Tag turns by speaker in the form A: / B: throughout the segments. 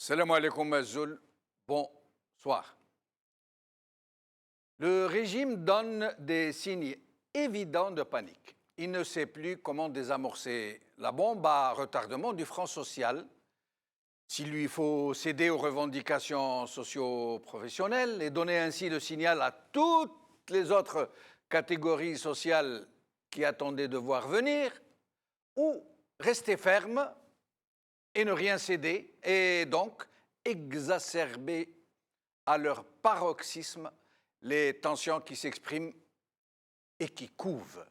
A: Salam alaikum Azul, bonsoir. Le régime donne des signes évidents de panique. Il ne sait plus comment désamorcer la bombe à retardement du front social, s'il lui faut céder aux revendications socio-professionnelles et donner ainsi le signal à toutes les autres catégories sociales qui attendaient de voir venir, ou rester ferme et ne rien céder, et donc exacerber à leur paroxysme les tensions qui s'expriment et qui couvent.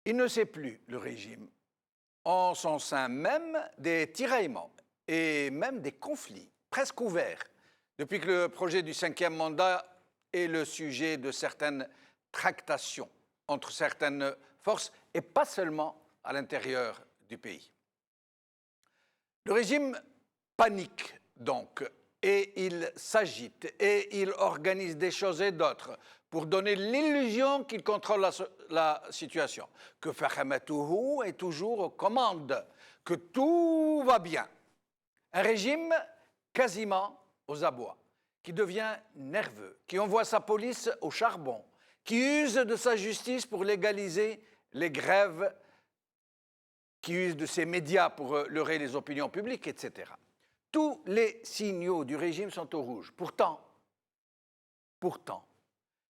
A: Il ne sait plus, le régime, en son sein même, des tiraillements et même des conflits presque ouverts, depuis que le projet du 5e mandat est le sujet de certaines tractations entre certaines forces, et pas seulement à l'intérieur du pays. Le régime panique donc, et il s'agite, et il organise des choses et d'autres pour donner l'illusion qu'il contrôle la situation, que Fahamatouhou est toujours aux commandes, que tout va bien. Un régime quasiment aux abois, qui devient nerveux, qui envoie sa police au charbon, qui use de sa justice pour légaliser les grèves, qui use de ses médias pour leurrer les opinions publiques, etc. Tous les signaux du régime sont au rouge. Pourtant,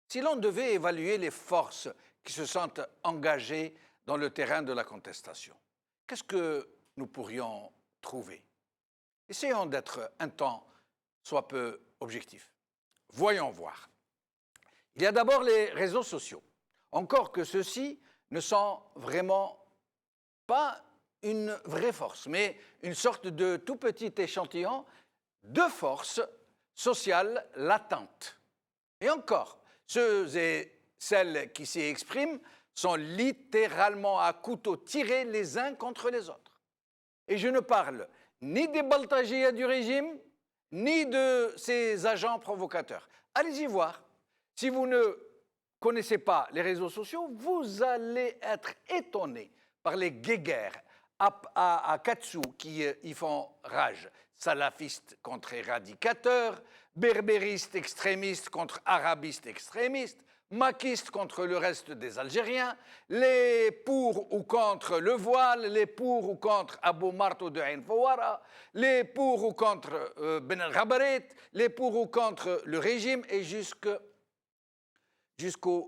A: si l'on devait évaluer les forces qui se sentent engagées dans le terrain de la contestation, qu'est-ce que nous pourrions trouver? Essayons d'être un temps soit peu objectifs. Voyons voir. Il y a d'abord les réseaux sociaux. Encore que ceux-ci ne sont vraiment pas une vraie force, mais une sorte de tout petit échantillon de forces sociales latentes. Et encore, ceux et celles qui s'y expriment sont littéralement à couteau tiré les uns contre les autres. Et je ne parle ni des Baltagias du régime, ni de ses agents provocateurs. Allez-y voir. Si vous ne connaissez pas les réseaux sociaux, vous allez être étonné par les guéguerres à Katsu qui y font rage. Salafistes contre éradicateurs, berbéristes extrémistes contre arabistes extrémistes, maquistes contre le reste des Algériens, les pour ou contre le voile, les pour ou contre Abou Martou de Ain Fawara, les pour ou contre Ben El-Ghabaret, les pour ou contre le régime et jusqu'aux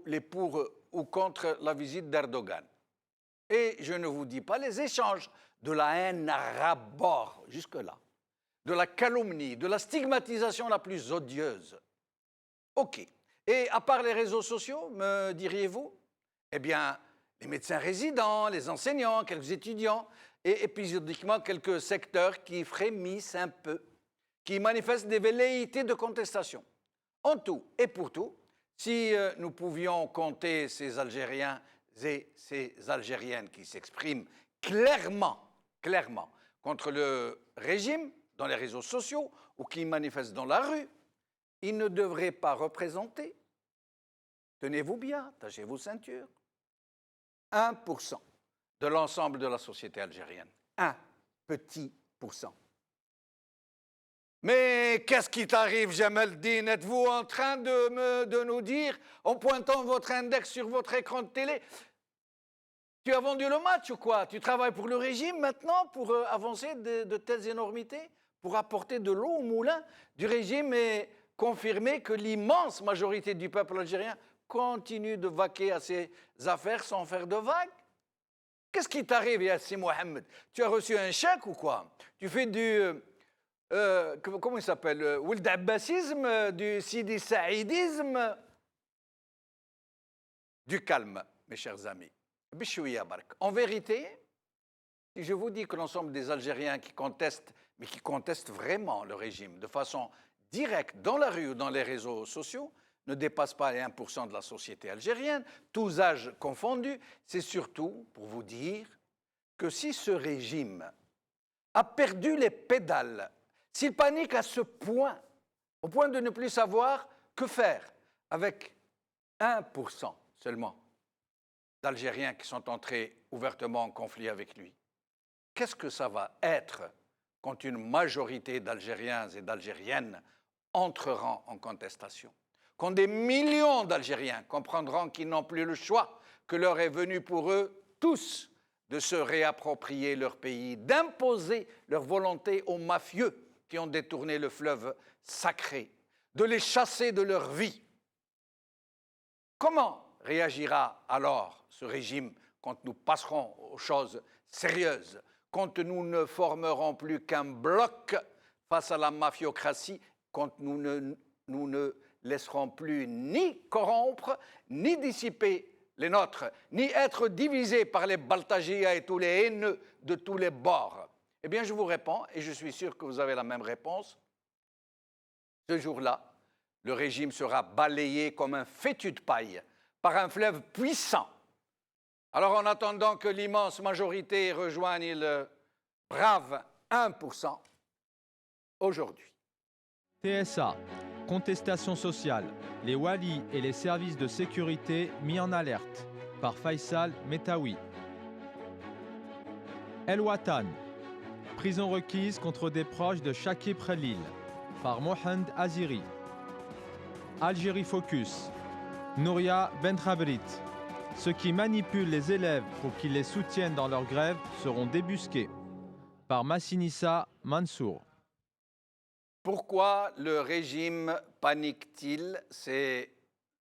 A: les pour ou contre la visite d'Erdogan. Et je ne vous dis pas les échanges de la haine à bord, jusque-là, de la calomnie, de la stigmatisation la plus odieuse. OK. Et à part les réseaux sociaux, me diriez-vous? Eh bien, les médecins résidents, les enseignants, quelques étudiants, et épisodiquement quelques secteurs qui frémissent un peu, qui manifestent des velléités de contestation. En tout et pour tout, si nous pouvions compter ces Algériens et ces Algériennes qui s'expriment clairement contre le régime dans les réseaux sociaux ou qui manifestent dans la rue, ils ne devraient pas représenter, tenez-vous bien, attachez vos ceintures, 1% de l'ensemble de la société algérienne. Un petit pourcent. Mais qu'est-ce qui t'arrive, Jamel-Din? Êtes-vous en train de nous dire, en pointant votre index sur votre écran de télé, tu as vendu le match ou quoi? Tu travailles pour le régime maintenant pour avancer de telles énormités, pour apporter de l'eau au moulin du régime et confirmer que l'immense majorité du peuple algérien continue de vaquer à ses affaires sans faire de vagues? Qu'est-ce qui t'arrive, Yassi Mohamed? Tu as reçu un chèque ou quoi? Tu fais du... comment il s'appelle? Ould Abbasisme, du Sidi Saïdisme? Du calme, mes chers amis. En vérité, si je vous dis que l'ensemble des Algériens qui contestent, mais qui contestent vraiment le régime de façon directe dans la rue ou dans les réseaux sociaux, ne dépassent pas les 1% de la société algérienne, tous âges confondus, c'est surtout pour vous dire que si ce régime a perdu les pédales, s'il panique à ce point, au point de ne plus savoir que faire avec 1% seulement d'Algériens qui sont entrés ouvertement en conflit avec lui, qu'est-ce que ça va être quand une majorité d'Algériens et d'Algériennes entreront en contestation, quand des millions d'Algériens comprendront qu'ils n'ont plus le choix, que l'heure est venue pour eux tous de se réapproprier leur pays, d'imposer leur volonté aux mafieux qui ont détourné le fleuve sacré, de les chasser de leur vie. Comment réagira alors ce régime quand nous passerons aux choses sérieuses, quand nous ne formerons plus qu'un bloc face à la mafiocratie, quand nous ne laisserons plus ni corrompre, ni dissiper les nôtres, ni être divisés par les Baltagia et tous les haineux de tous les bords? Eh bien, je vous réponds, et je suis sûr que vous avez la même réponse. Ce jour-là, le régime sera balayé comme un fétu de paille par un fleuve puissant. Alors, en attendant que l'immense majorité rejoigne le brave 1%, aujourd'hui.
B: TSA, contestation sociale, les Walis et les services de sécurité mis en alerte par Faisal Metawi. El Watan, prison requise contre des proches de Shakib Khalil par Mohand Aziri. Algérie Focus, Nouria Bentrabrit. Ceux qui manipulent les élèves pour qu'ils les soutiennent dans leur grève seront débusqués par Massinissa Mansour.
A: Pourquoi le régime panique-t-il? C'est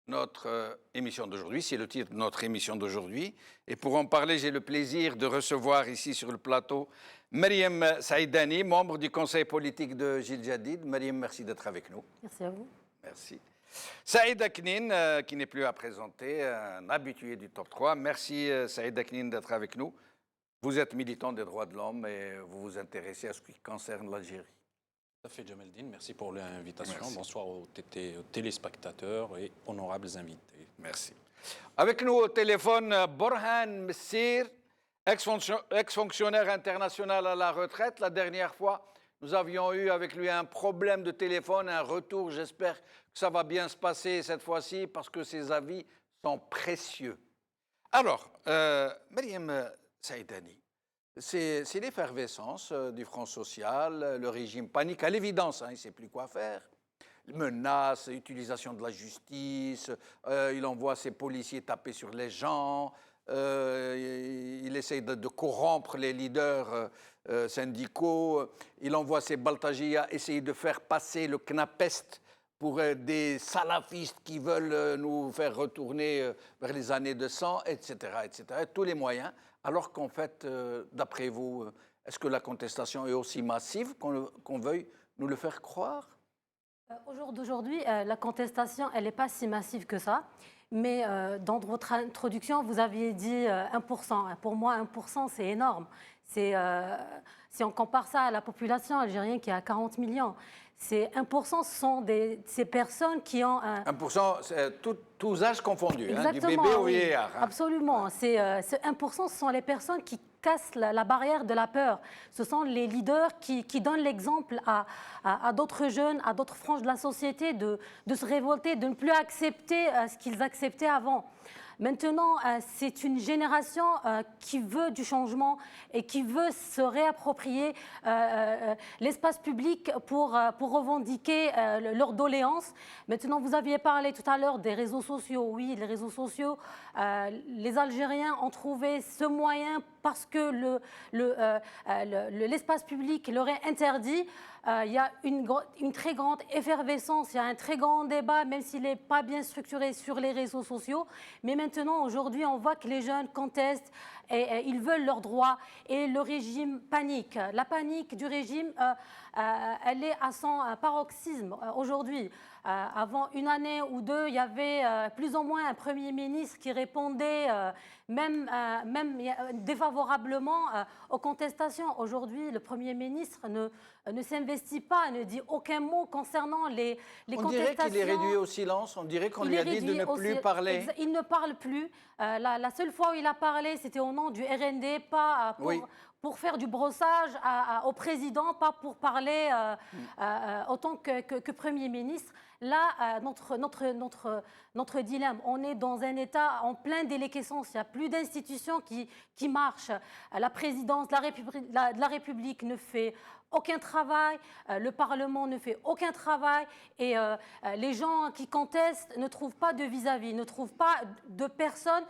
A: notre émission d'aujourd'hui, c'est le titre de notre émission d'aujourd'hui. Et pour en parler, j'ai le plaisir de recevoir ici sur le plateau Mariam Saïdani, membre du conseil politique de Jil Jadid. Mariam, merci d'être avec nous.
C: Merci à vous.
A: Merci. Saïd Aknin, qui n'est plus à présenter, un habitué du top 3. Merci Saïd Aknin d'être avec nous. Vous êtes militant des droits de l'homme et vous vous intéressez à ce qui concerne l'Algérie.
D: Tout à fait, Jamaldine. Merci pour l'invitation. Merci. Bonsoir aux téléspectateurs et honorables invités.
A: Merci. Avec nous au téléphone, Borhan Messir, ex-fonctionnaire international à la retraite. La dernière fois, nous avions eu avec lui un problème de téléphone, un retour. J'espère que ça va bien se passer cette fois-ci parce que ses avis sont précieux. Alors, Mariam Saïdani, c'est l'effervescence du Front social, le régime panique à l'évidence, il ne sait plus quoi faire. Menaces, utilisation de la justice, il envoie ses policiers taper sur les gens, il essaye de corrompre les leaders syndicaux, il envoie ses Baltagia essayer de faire passer le Knapest pour des salafistes qui veulent nous faire retourner vers les années de sang, etc., etc., tous les moyens. Alors qu'en fait, d'après vous, est-ce que la contestation est aussi massive qu'on veuille nous le faire croire?
C: Au jour d'aujourd'hui, la contestation, elle n'est pas si massive que ça. Mais dans votre introduction, vous aviez dit 1%. Pour moi, 1%, c'est énorme. Si on compare ça à la population algérienne qui est à 40 millions, ces 1%, ce sont ces personnes qui ont...
A: 1%, c'est tous âges confondus, du bébé au vieillard.
C: Absolument. Ce 1%, ce sont les personnes qui cassent la barrière de la peur. Ce sont les leaders qui donnent l'exemple à d'autres jeunes, à d'autres franges de la société de se révolter, de ne plus accepter ce qu'ils acceptaient avant. Maintenant, c'est une génération qui veut du changement et qui veut se réapproprier l'espace public pour revendiquer leurs doléances. Maintenant, vous aviez parlé tout à l'heure des réseaux sociaux. Oui, les réseaux sociaux, les Algériens ont trouvé ce moyen parce que l'espace public leur est interdit. Il y a une très grande effervescence, il y a un très grand débat, même s'il n'est pas bien structuré sur les réseaux sociaux. Mais maintenant, aujourd'hui, on voit que les jeunes contestent et ils veulent leurs droits et le régime panique. La panique du régime, elle est à son paroxysme aujourd'hui. Avant une année ou deux, il y avait plus ou moins un Premier ministre qui répondait même défavorablement aux contestations. Aujourd'hui, le Premier ministre ne s'investit pas, ne dit aucun mot concernant les contestations.
A: On dirait qu'il est réduit au silence, on dirait qu'on lui a dit de ne plus parler.
C: Il ne parle plus. La seule fois où il a parlé, c'était au nom du RND, pas pour faire du brossage au président, pas pour parler autant que Premier ministre. Là, notre dilemme, on est dans un État en pleine déliquescence. Il n'y a plus d'institutions qui marchent. La présidence de la République ne fait aucun travail, le Parlement ne fait aucun travail et les gens qui contestent ne trouvent pas de vis-à-vis, ne trouvent pas de personnes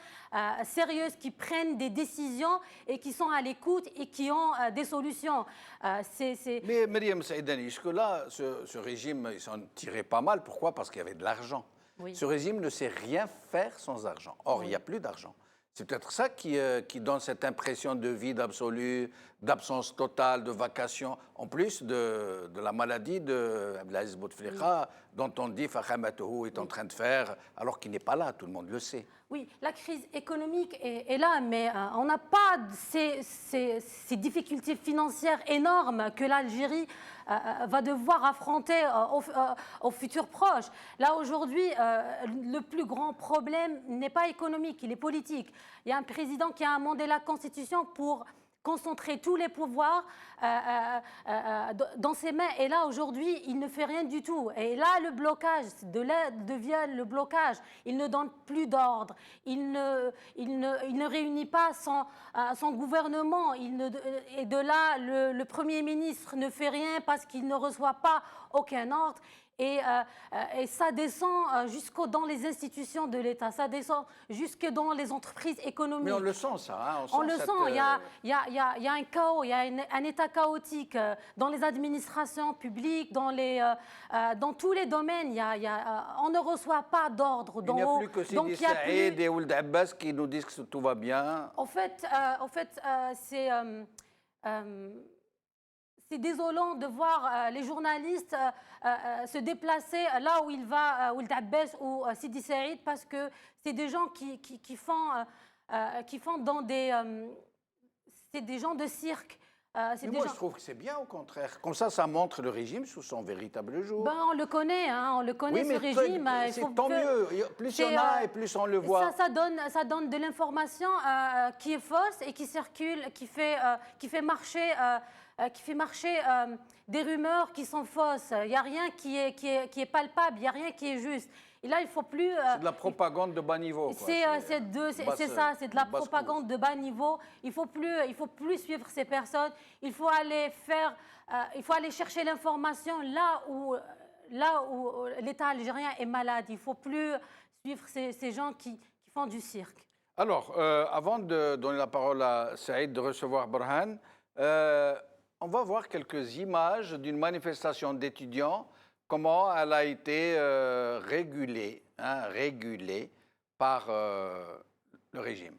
C: sérieuses qui prennent des décisions et qui sont à l'écoute et qui ont des solutions.
A: Mais Myriam Saïdani, jusque-là, ce régime, il s'en tirait pas mal. Pourquoi? Parce qu'il y avait de l'argent.
C: Oui.
A: Ce régime ne sait rien faire sans argent. Or, il n'y a plus d'argent. C'est peut-être ça qui donne cette impression de vide absolu, d'absence totale, de vacation, en plus de la maladie de Abdelaziz Bouteflika, dont on dit Fakhamatohu est en train de faire, alors qu'il n'est pas là, tout le monde le sait.
C: Oui, la crise économique est là, mais on n'a pas ces difficultés financières énormes que l'Algérie va devoir affronter au futur proche. Là, aujourd'hui, le plus grand problème n'est pas économique, il est politique. Il y a un président qui a amendé la Constitution pour concentrer tous les pouvoirs dans ses mains. Et là, aujourd'hui, il ne fait rien du tout. Et là, le blocage devient le blocage. Il ne donne plus d'ordre. Il ne réunit pas son gouvernement. Et de là, le Premier ministre ne fait rien parce qu'il ne reçoit pas aucun ordre. Et ça descend jusqu'au dans les institutions de l'État, ça descend jusque dans les entreprises économiques.
A: Mais on le sent, ça. Hein,
C: on le sent, il y a un chaos, il y a un état chaotique dans les administrations publiques, dans tous les domaines. On ne reçoit pas d'ordre d'en haut.
A: Il n'y a plus que Sidi Saïd et Ould Abbas qui nous disent que tout va bien.
C: En fait, c'est désolant de voir les journalistes se déplacer là où il va, Ould Abbas ou Sidi Saïd, parce que c'est des gens qui font dans des... c'est des gens de cirque.
A: Mais moi, je trouve que c'est bien, au contraire. Comme ça montre le régime sous son véritable jour.
C: Ben, on le connaît, hein,
A: oui,
C: ce régime.
A: C'est tant mieux. Plus il y en a et plus on le voit.
C: Ça donne de l'information qui est fausse et qui circule, qui fait marcher des rumeurs qui sont fausses. Il n'y a rien qui est palpable, il n'y a rien qui est juste. Et là, il ne faut plus...
A: c'est de la propagande de bas niveau.
C: C'est ça, c'est de la propagande de bas niveau. Il faut plus suivre ces personnes. Il faut aller chercher l'information là où l'État algérien est malade. Il ne faut plus suivre ces gens qui font du cirque.
A: Alors, avant de donner la parole à Saïd, de recevoir Burhan, on va voir quelques images d'une manifestation d'étudiants, comment elle a été régulée par le régime.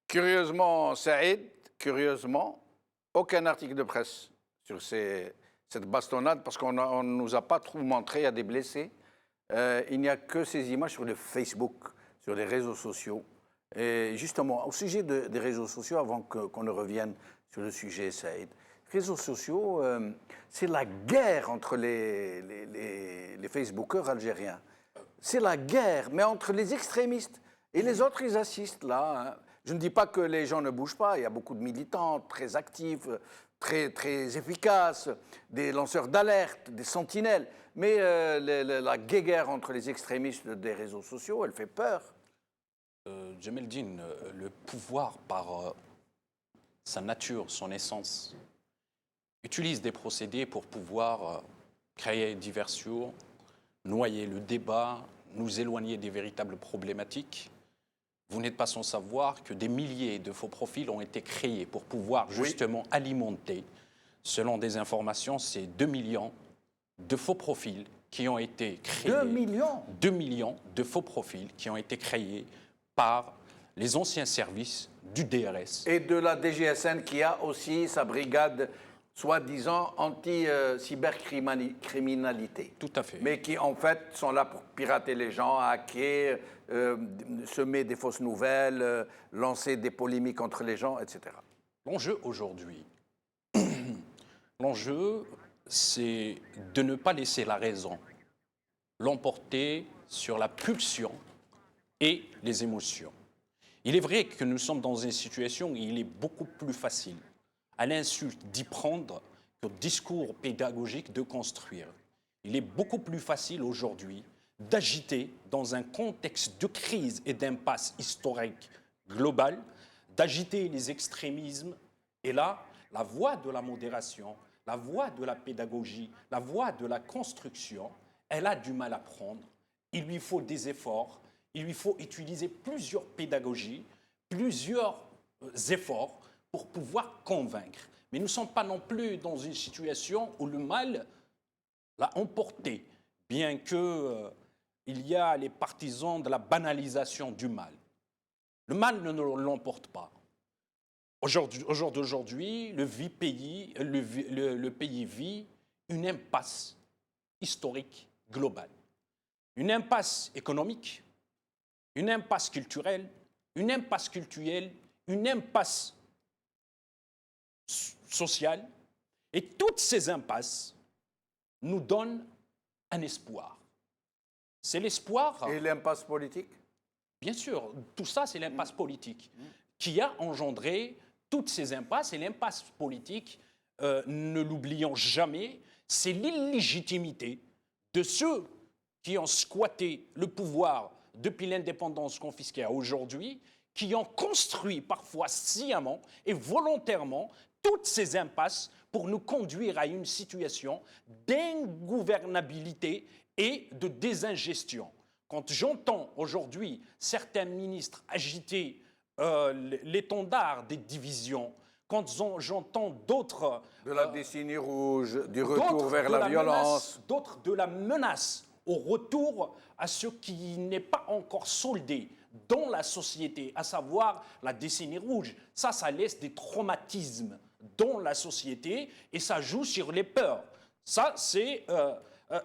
A: Curieusement, Saïd, aucun article de presse sur cette bastonnade, parce qu'on ne nous a pas trop montré, il y a des blessés. Il n'y a que ces images sur le Facebook, sur les réseaux sociaux. Et justement, au sujet des réseaux sociaux, avant qu'on ne revienne sur le sujet, Saïd, les réseaux sociaux, c'est la guerre entre les Facebookers algériens. C'est la guerre, mais entre les extrémistes. Et les autres, ils assistent là. Hein. Je ne dis pas que les gens ne bougent pas. Il y a beaucoup de militants très actifs, très efficaces, des lanceurs d'alerte, des sentinelles. Mais la guerre entre les extrémistes des réseaux sociaux, elle fait peur.
D: Djemeldine, le pouvoir, par sa nature, son essence, utilise des procédés pour pouvoir créer diversion, noyer le débat, nous éloigner des véritables problématiques. Vous n'êtes pas sans savoir que des milliers de faux profils ont été créés pour pouvoir justement alimenter, selon des informations, c'est 2 millions de faux profils qui ont été créés.
A: 2 millions
D: 2 millions de faux profils qui ont été créés par les anciens services du DRS.
A: Et de la DGSN qui a aussi sa brigade soi-disant anti-cybercriminalité.
D: Tout à fait.
A: Mais qui, en fait, sont là pour pirater les gens, hacker, semer des fausses nouvelles, lancer des polémiques entre les gens, etc.
D: L'enjeu aujourd'hui, l'enjeu, c'est de ne pas laisser la raison l'emporter sur la pulsion et les émotions. Il est vrai que nous sommes dans une situation où il est beaucoup plus facile à l'insulte d'y prendre qu'au discours pédagogique de construire. Il est beaucoup plus facile aujourd'hui d'agiter dans un contexte de crise et d'impasse historique globale, d'agiter les extrémismes. Et là, la voie de la modération, la voie de la pédagogie, la voie de la construction, elle a du mal à prendre. Il lui faut des efforts, il lui faut utiliser plusieurs pédagogies, plusieurs efforts pour pouvoir convaincre. Mais nous ne sommes pas non plus dans une situation où le mal l'a emporté, bien que il y a les partisans de la banalisation du mal. Le mal ne l'emporte pas. Aujourd'hui, le pays vit une impasse historique globale. Une impasse économique, une impasse culturelle, une impasse sociale. Et toutes ces impasses nous donnent un espoir. C'est l'espoir...
A: Et l'impasse politique?
D: Bien sûr, tout ça, c'est l'impasse politique qui a engendré toutes ces impasses. Et l'impasse politique, ne l'oublions jamais, c'est l'illégitimité de ceux qui ont squatté le pouvoir depuis l'indépendance confisquée à aujourd'hui, qui ont construit parfois sciemment et volontairement toutes ces impasses pour nous conduire à une situation d'ingouvernabilité et de désingestion. Quand j'entends aujourd'hui certains ministres agiter l'étendard des divisions, quand j'entends d'autres...
A: De la décennie rouge, du retour vers la violence.
D: D'autres de la menace au retour à ce qui n'est pas encore soldé dans la société, à savoir la décennie rouge. Ça laisse des traumatismes dans la société et ça joue sur les peurs. Ça, c'est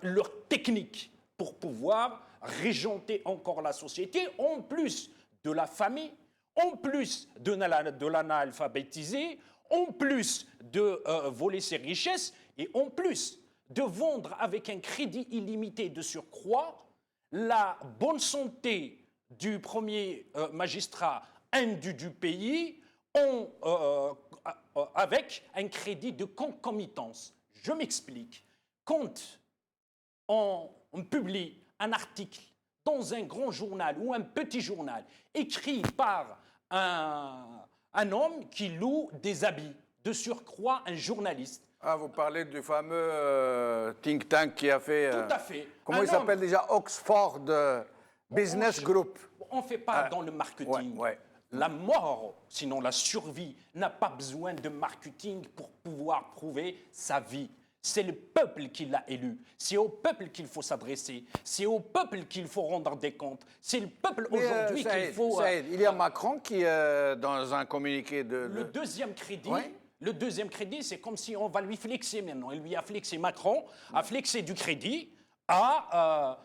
D: leur technique pour pouvoir régenter encore la société, en plus de la famille, en plus de l'analphabétisé, en plus de voler ses richesses et en plus de vendre avec un crédit illimité de surcroît la bonne santé du premier magistrat indu du pays avec un crédit de concomitance. Je m'explique. Quand on publie un article dans un grand journal ou un petit journal écrit par un homme qui loue des habits, de surcroît un journaliste.
A: Ah, vous parlez du fameux think tank qui a fait...
D: Tout à fait.
A: Comment il s'appelle déjà? Oxford Business Group.
D: On ne fait pas dans le marketing.
A: Ouais.
D: La mort, sinon la survie, n'a pas besoin de marketing pour pouvoir prouver sa vie. C'est le peuple qui l'a élu. C'est au peuple qu'il faut s'adresser. C'est au peuple qu'il faut rendre des comptes. C'est le peuple aujourd'hui qu'il faut...
A: il y a Macron qui, dans un communiqué de...
D: Le deuxième crédit, c'est comme si on va lui flexer maintenant. Il lui a flexé, Macron a flexé du crédit à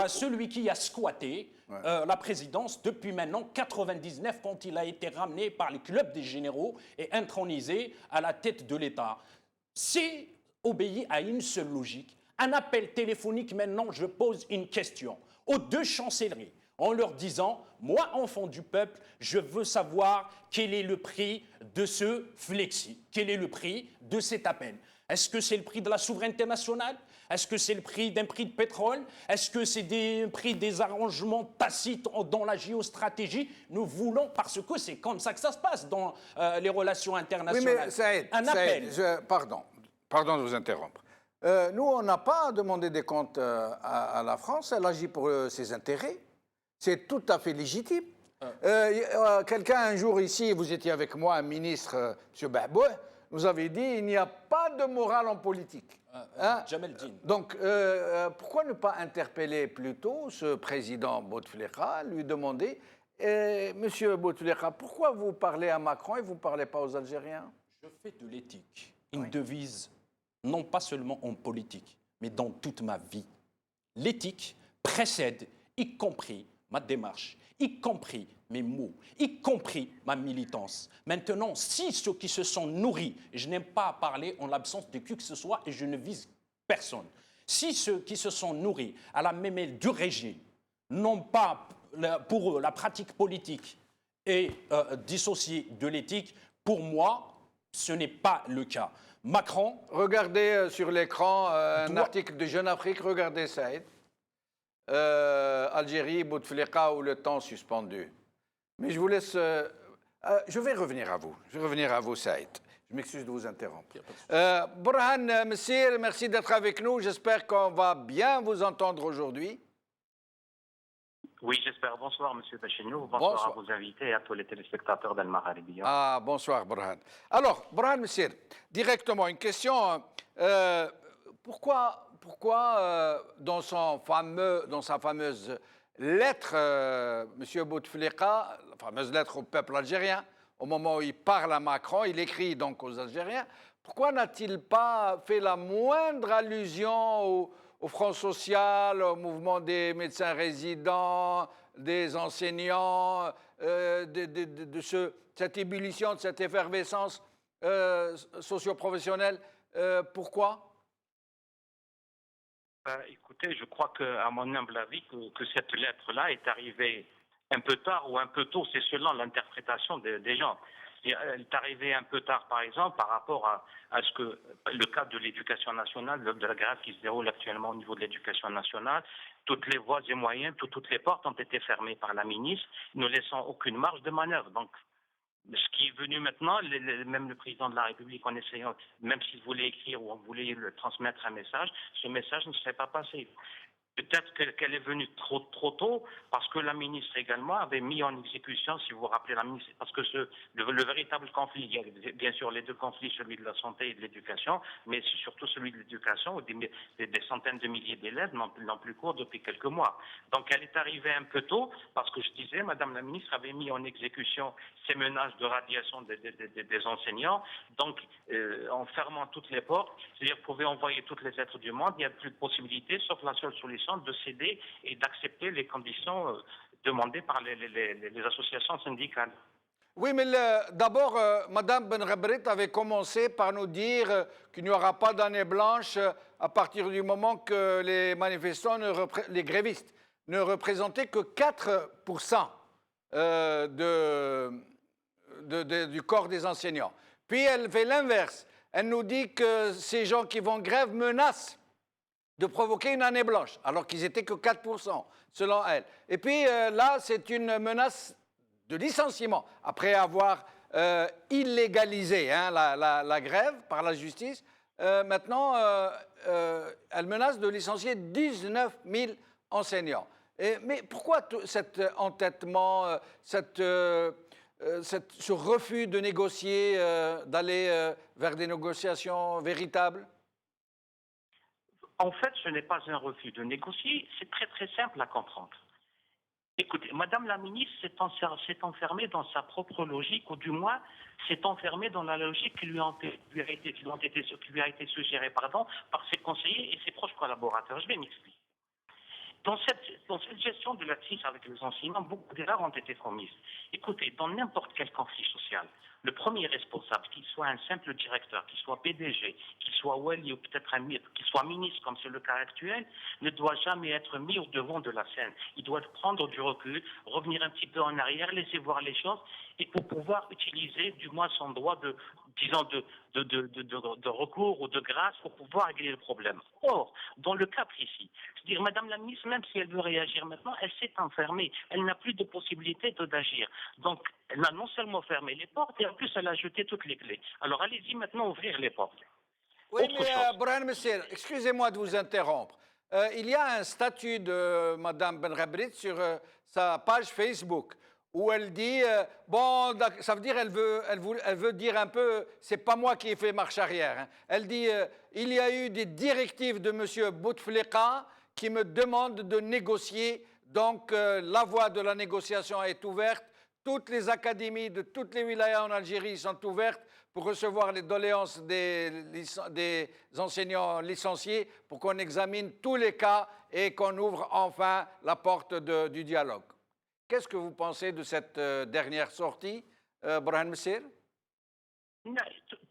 D: celui qui a squatté la présidence depuis maintenant 99, quand il a été ramené par le club des généraux et intronisé à la tête de l'État. C'est obéi à une seule logique. Un appel téléphonique, maintenant, je pose une question aux deux chancelleries, en leur disant, moi, enfant du peuple, je veux savoir quel est le prix de ce flexi, quel est le prix de cet appel. Est-ce que c'est le prix de la souveraineté nationale? Est-ce que c'est le prix d'un prix de pétrole? Est-ce que c'est le prix des arrangements tacites dans la géostratégie? Nous voulons, parce que c'est comme ça que ça se passe dans les relations internationales.
A: Oui, mais Saïd, pardon de vous interrompre. Nous, on n'a pas demandé des comptes à la France. Elle agit pour ses intérêts. C'est tout à fait légitime. Quelqu'un, un jour ici, vous étiez avec moi, un ministre, M. Bahbouh, nous avait dit il n'y a pas de morale en politique.
D: Jamel Dine.
A: Donc, pourquoi ne pas interpeller plutôt ce président Bouteflika, lui demander Monsieur Bouteflika, pourquoi vous parlez à Macron et vous ne parlez pas aux Algériens?
D: Je fais de l'éthique une devise, non pas seulement en politique, mais dans toute ma vie. L'éthique précède, y compris ma démarche, y compris mes mots, y compris ma militance. Maintenant, si ceux qui se sont nourris, et je n'aime pas parler en l'absence de qui que ce soit, et je ne vise personne, si ceux qui se sont nourris à la mamelle du régime n'ont pas pour eux la pratique politique et dissociée de l'éthique, pour moi, ce n'est pas le cas. Macron...
A: Regardez sur l'écran un article de Jeune Afrique, regardez Saïd. Algérie, Bouteflika ou le temps suspendu. Mais je vous laisse... je vais revenir à vous. Je vais revenir à vous, Saïd. Je m'excuse de vous interrompre. Borhan Messir, merci d'être avec nous. J'espère qu'on va bien vous entendre aujourd'hui.
E: Oui, j'espère. Bonsoir, M. Tachinou. Bonsoir à vos invités et à tous les téléspectateurs d'Al Magharibiya.
A: Ah, bonsoir, Borhan. Alors, Borhan Messir, directement, une question. Pourquoi dans sa fameuse lettre, M. Bouteflika, la fameuse lettre au peuple algérien, au moment où il parle à Macron, il écrit donc aux Algériens, pourquoi n'a-t-il pas fait la moindre allusion au Front social, au mouvement des médecins résidents, des enseignants, cette ébullition, de cette effervescence socio-professionnelle? Pourquoi?
E: Écoutez, je crois qu'à mon humble avis, que cette lettre-là est arrivée un peu tard ou un peu tôt, c'est selon l'interprétation des gens. Elle est arrivée un peu tard, par exemple, par rapport à ce que le cadre de l'éducation nationale, de la grève qui se déroule actuellement au niveau de l'éducation nationale, toutes les voies et moyens, toutes les portes ont été fermées par la ministre, ne laissant aucune marge de manœuvre. Donc, ce qui est venu maintenant, même le président de la République, en essayant, même s'il voulait écrire ou on voulait le transmettre un message, ce message ne serait pas passé. Peut-être qu'elle est venue trop tôt, parce que la ministre également avait mis en exécution, si vous vous rappelez la ministre, parce que le véritable conflit, il y a bien sûr les deux conflits, celui de la santé et de l'éducation, mais c'est surtout celui de l'éducation, où des centaines de milliers d'élèves n'ont plus cours depuis quelques mois. Donc elle est arrivée un peu tôt, parce que je disais, Madame la ministre avait mis en exécution ces menaces de radiation des enseignants, donc en fermant toutes les portes, c'est-à-dire vous pouvez envoyer toutes les lettres du monde, il n'y a plus de possibilité, sauf la seule solution de céder et d'accepter les conditions demandées par les associations syndicales.
A: Oui, mais d'abord, Mme Benrabrit avait commencé par nous dire qu'il n'y aura pas d'année blanche à partir du moment que les manifestants, les grévistes, ne représentaient que 4% du corps des enseignants. Puis elle fait l'inverse. Elle nous dit que ces gens qui vont grève menacent de provoquer une année blanche, alors qu'ils n'étaient que 4%, selon elle. Et puis là, c'est une menace de licenciement, après avoir illégalisé la grève par la justice. Maintenant, elle menace de licencier 19 000 enseignants. Mais pourquoi cet entêtement, ce refus de négocier, d'aller vers des négociations véritables?
E: En fait, ce n'est pas un refus de négocier, c'est très très simple à comprendre. Écoutez, Madame la ministre s'est enfermée dans sa propre logique, ou du moins s'est enfermée dans la logique qui lui a été suggérée par ses conseillers et ses proches collaborateurs. Je vais m'expliquer. Dans cette gestion de la crise avec les enseignants, beaucoup d'erreurs ont été commises. Écoutez, dans n'importe quel conflit social, le premier responsable, qu'il soit un simple directeur, qu'il soit PDG, qu'il soit Wali ou peut-être qu'il soit ministre, comme c'est le cas actuel, ne doit jamais être mis au devant de la scène. Il doit prendre du recul, revenir un petit peu en arrière, laisser voir les choses, et pour pouvoir utiliser du moins son droit de recours ou de grâce pour pouvoir régler le problème. Or, dans le cas précis, c'est-à-dire Madame la ministre, même si elle veut réagir maintenant, elle s'est enfermée. Elle n'a plus de possibilité d'agir. Donc, elle a non seulement fermé les portes, et en plus, elle a jeté toutes les clés. Alors, allez-y maintenant ouvrir les portes.
A: Oui, mais Borhan Messir, excusez-moi de vous interrompre. Il y a un statut de Mme Benrabrit sur sa page Facebook où elle dit, bon, ça veut dire elle veut dire un peu, c'est pas moi qui ai fait marche arrière. Hein. Elle dit, il y a eu des directives de M. Bouteflika qui me demandent de négocier Donc, la voie de la négociation est ouverte. Toutes les académies de toutes les wilayas en Algérie sont ouvertes pour recevoir les doléances des enseignants licenciés pour qu'on examine tous les cas et qu'on ouvre enfin la porte du dialogue. Qu'est-ce que vous pensez de cette dernière sortie, Brahim Messir?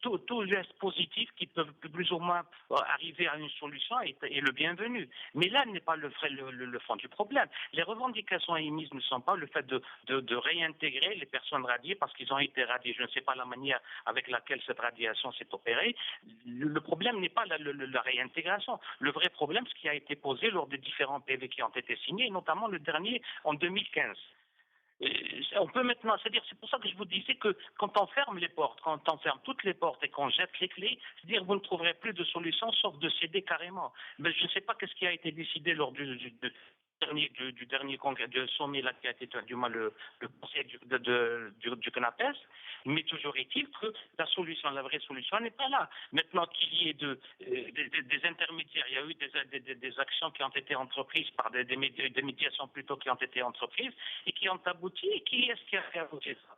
E: Tout geste positif qui peut plus ou moins arriver à une solution est le bienvenu. Mais là n'est pas le fond du problème. Les revendications émises ne sont pas le fait de réintégrer les personnes radiées parce qu'ils ont été radiés. Je ne sais pas la manière avec laquelle cette radiation s'est opérée. Le problème n'est pas la réintégration. Le vrai problème, ce qui a été posé lors des différents PV qui ont été signés, notamment le dernier en 2015. On peut maintenant, c'est-à-dire, c'est pour ça que je vous disais que quand on ferme les portes, quand on ferme toutes les portes et qu'on jette les clés, c'est-à-dire vous ne trouverez plus de solution sauf de céder carrément. Mais je ne sais pas qu'est-ce qui a été décidé lors du dernier congrès, du sommet là, qui a été du moins le conseil du CNAPES, mais toujours est-il que la vraie solution n'est pas là. Maintenant qu'il y ait des intermédiaires, il y a eu des actions qui ont été entreprises par des médiations plutôt qui ont été entreprises et qui ont abouti. Et qui est-ce qui a fait aboutir ça?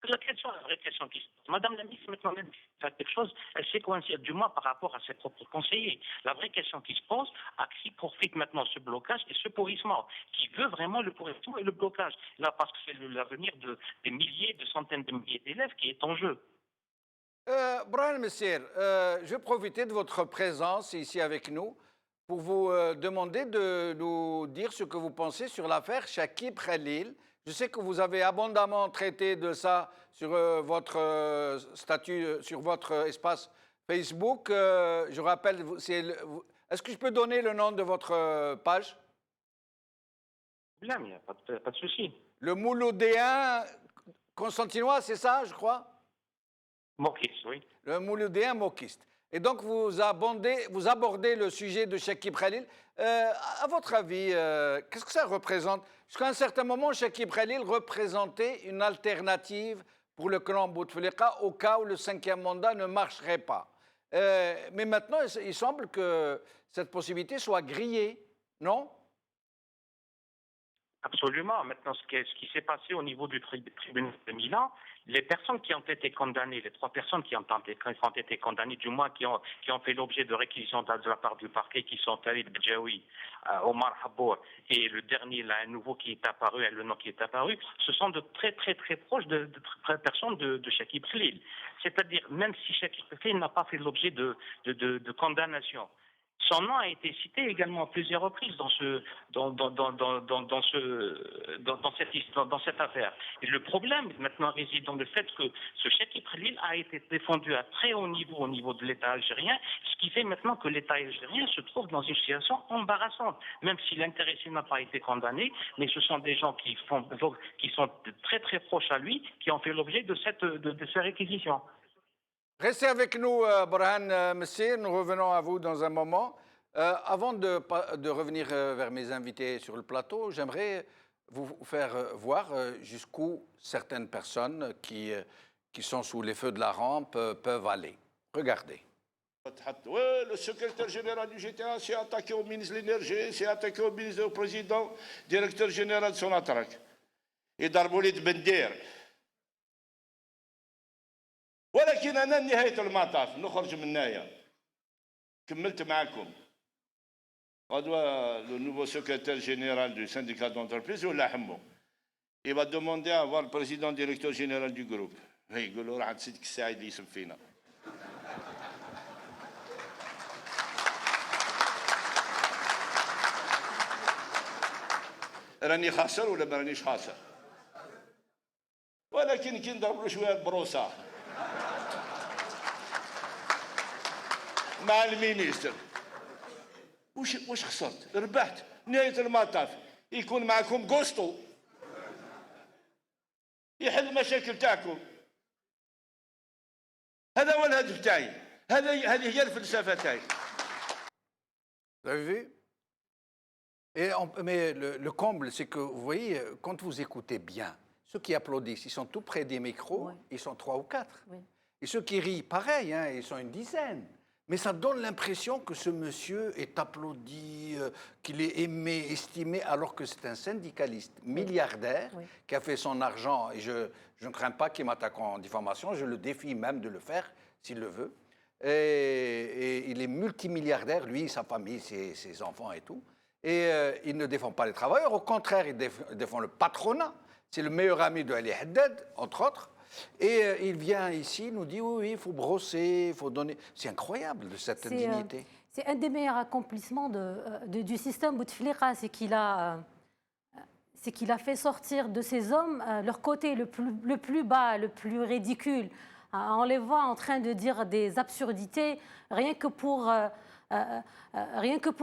E: La vraie question qui se pose, Madame la ministre, maintenant même fait quelque chose, elle sait coïncider du moins par rapport à ses propres conseillers. La vraie question qui se pose, à qui profite maintenant ce blocage et ce pourrissement? Qui veut vraiment le pourrissement et le blocage? Là, parce que c'est l'avenir des milliers, de centaines de milliers d'élèves qui est en jeu.
A: Brahim Messir, je vais profiter de votre présence ici avec nous pour vous demander de nous dire ce que vous pensez sur l'affaire Chakib Khalil. Je sais que vous avez abondamment traité de ça sur votre statut, sur votre espace Facebook. Je rappelle, est-ce que je peux donner le nom de votre page?
E: Là, il n'y a pas de souci.
A: Le Mouloudéen constantinois, c'est ça, je crois?
E: Mokis, oui.
A: Le Mouloudéen mokiste. Et donc, vous abordez le sujet de Chakib Khalil. À votre avis, qu'est-ce que ça représente? Jusqu'à un certain moment, Chakib Khalil représentait une alternative pour le clan Bouteflika au cas où le 5e mandat ne marcherait pas. Mais maintenant, il semble que cette possibilité soit grillée, non?
E: Absolument. Maintenant, ce qui s'est passé au niveau du tribunal de Milan, les personnes qui ont été condamnées, les 3 personnes qui ont été condamnées, du moins qui ont fait l'objet de réquisition de la part du parquet, qui sont Talib Bedjaoui, Omar Habour et le dernier, là, un nouveau qui est apparu, le nom qui est apparu, ce sont de très très très proches de personnes de Chakib Khalil. C'est-à-dire, même si Chakib Khalil n'a pas fait l'objet de condamnation, son nom a été cité également à plusieurs reprises dans cette affaire. Et le problème maintenant réside dans le fait que ce Chakib Khalil a été défendu à très haut niveau au niveau de l'État algérien, ce qui fait maintenant que l'État algérien se trouve dans une situation embarrassante, même si l'intéressé n'a pas été condamné, mais ce sont des gens qui sont très très proches à lui, qui ont fait l'objet de ces réquisitions.
A: Restez avec nous, Brahim Messir. Nous revenons à vous dans un moment. Avant de revenir vers mes invités sur le plateau, j'aimerais vous faire voir jusqu'où certaines personnes qui sont sous les feux de la rampe peuvent aller. Regardez.
F: Le secrétaire général du GTA s'est attaqué au ministre de l'Énergie, s'est attaqué au ministre du Président, directeur général de son attaque. Et d'Arbolid Bendir. ولكن أنا نهاية المطاف نخرج من هنايا كملت معكم غدوة le nouveau secrétaire général du syndicat d'entreprise ولا حمو il va demander à voir le président directeur général du groupe يقول له راه عند سيدك السعيد اللي يسب فينا راني خاسر ولا ما رانيش خاسر ولكن كي نضرب له شويه البروسه مع المينيستر واش خسرت؟ ربحت نهاية المطاف يكون معكم غوستو يحل المشاكل تاعكم هذا هو الهدف تاعي هذه هي الفلسفة تاعي.
A: Vous avez vu? Mais le comble, c'est que vous voyez, quand vous écoutez bien, ceux qui applaudissent, ils sont tout près des micros, oui. Ils sont 3 ou 4. Oui. Et ceux qui rient, pareil, hein, ils sont une dizaine. Mais ça donne l'impression que ce monsieur est applaudi, qu'il est aimé, estimé, alors que c'est un syndicaliste milliardaire
C: Oui.
A: qui a fait son argent. Et je ne crains pas qu'il m'attaque en diffamation, je le défie même de le faire s'il le veut. Et il est multimilliardaire, lui, sa famille, ses enfants et tout. Et il ne défend pas les travailleurs, au contraire, il défend le patronat. C'est le meilleur ami de Ali Haddad, entre autres. Et il vient ici, il nous dit oui, il faut brosser, il faut donner. C'est incroyable de cette indignité.
C: C'est un des meilleurs accomplissements du système Bouteflika, c'est qu'il a fait sortir de ces hommes leur côté le plus bas, le plus ridicule. On les voit en train de dire des absurdités, rien que pour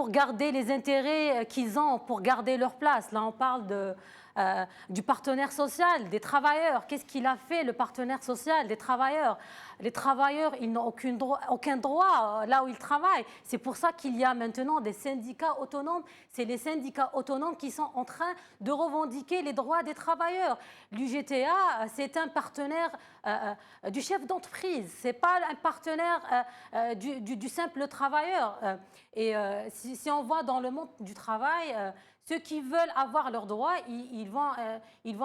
C: garder les intérêts qu'ils ont, pour garder leur place. Là, on parle du partenaire social, des travailleurs. Qu'est-ce qu'il a fait, le partenaire social des travailleurs? Les travailleurs, ils n'ont aucun droit là où ils travaillent. C'est pour ça qu'il y a maintenant des syndicats autonomes. C'est les syndicats autonomes qui sont en train de revendiquer les droits des travailleurs. L'UGTA, c'est un partenaire du chef d'entreprise. Ce n'est pas un partenaire du simple travailleur. Si on voit dans le monde du travail, ceux qui veulent avoir leurs droits, ils vont